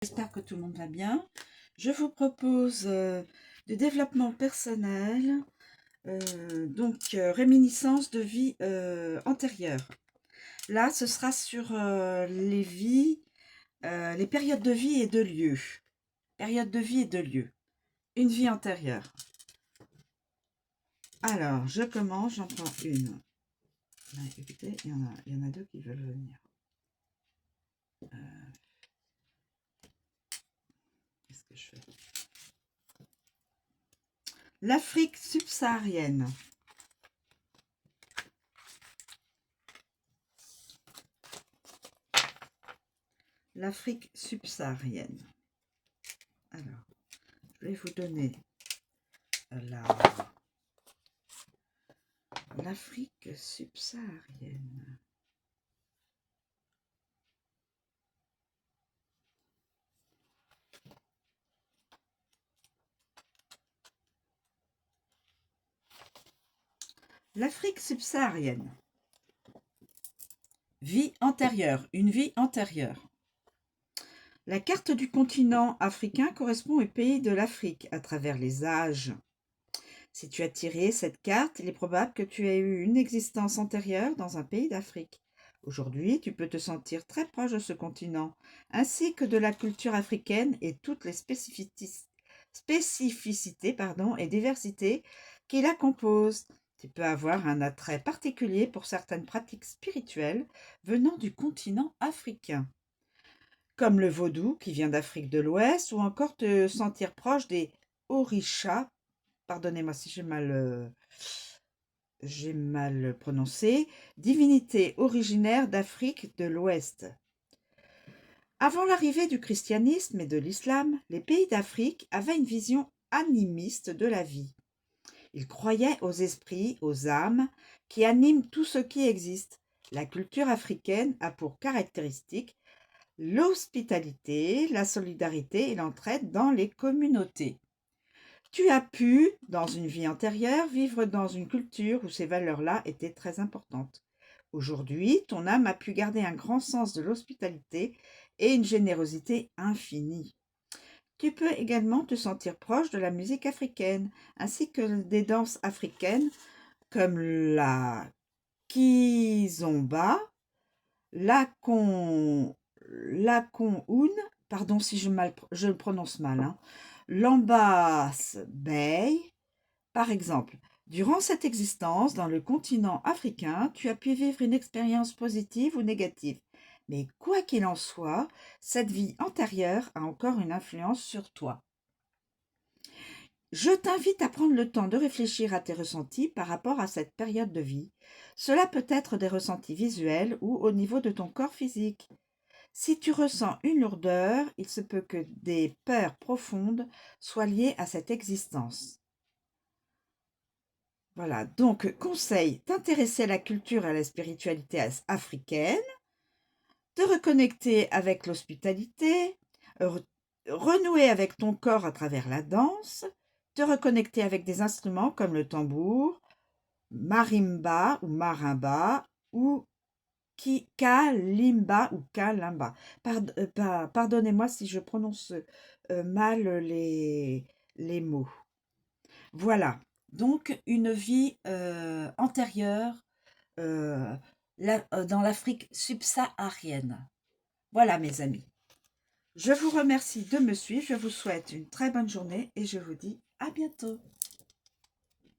J'espère que tout le monde va bien. Je vous propose du développement personnel, réminiscence de vie antérieure. Là, ce sera sur les vies, les périodes de vie et de lieux. Périodes de vie et de lieux. Une vie antérieure. Alors, je commence, j'en prends une. Ah, écoutez, il y en a deux qui veulent venir. Qu'est-ce que je fais? L'Afrique subsaharienne. L'Afrique subsaharienne. Alors, je vais vous donner l'Afrique subsaharienne. L'Afrique subsaharienne. Vie antérieure, une vie antérieure. La carte du continent africain correspond aux pays de l'Afrique à travers les âges. Si tu as tiré cette carte, il est probable que tu aies eu une existence antérieure dans un pays d'Afrique. Aujourd'hui, tu peux te sentir très proche de ce continent, ainsi que de la culture africaine et toutes les spécificités et diversités qui la composent. Tu peux avoir un attrait particulier pour certaines pratiques spirituelles venant du continent africain, comme le vaudou qui vient d'Afrique de l'Ouest, ou encore te sentir proche des orishas, pardonnez-moi si j'ai mal prononcé, divinités originaires d'Afrique de l'Ouest. Avant l'arrivée du christianisme et de l'islam, les pays d'Afrique avaient une vision animiste de la vie. Ils croyaient aux esprits, aux âmes, qui animent tout ce qui existe. La culture africaine a pour caractéristique l'hospitalité, la solidarité et l'entraide dans les communautés. Tu as pu, dans une vie antérieure, vivre dans une culture où ces valeurs-là étaient très importantes. Aujourd'hui, ton âme a pu garder un grand sens de l'hospitalité et une générosité infinie. Tu peux également te sentir proche de la musique africaine, ainsi que des danses africaines comme la kizomba, l'akonhoun, pardon si je le prononce mal, hein, l'ambas bey, par exemple. Durant cette existence dans le continent africain, tu as pu vivre une expérience positive ou négative. Mais quoi qu'il en soit, cette vie antérieure a encore une influence sur toi. Je t'invite à prendre le temps de réfléchir à tes ressentis par rapport à cette période de vie. Cela peut être des ressentis visuels ou au niveau de ton corps physique. Si tu ressens une lourdeur, il se peut que des peurs profondes soient liées à cette existence. Voilà, donc conseil, t'intéresser à la culture et à la spiritualité africaine, te reconnecter avec l'hospitalité, renouer avec ton corps à travers la danse, te reconnecter avec des instruments comme le tambour, marimba ou kalimba ou kalimba. Pardonnez-moi si je prononce mal les mots. Voilà, donc une vie antérieure dans l'Afrique subsaharienne. Voilà mes amis. Je vous remercie de me suivre, je vous souhaite une très bonne journée et je vous dis à bientôt.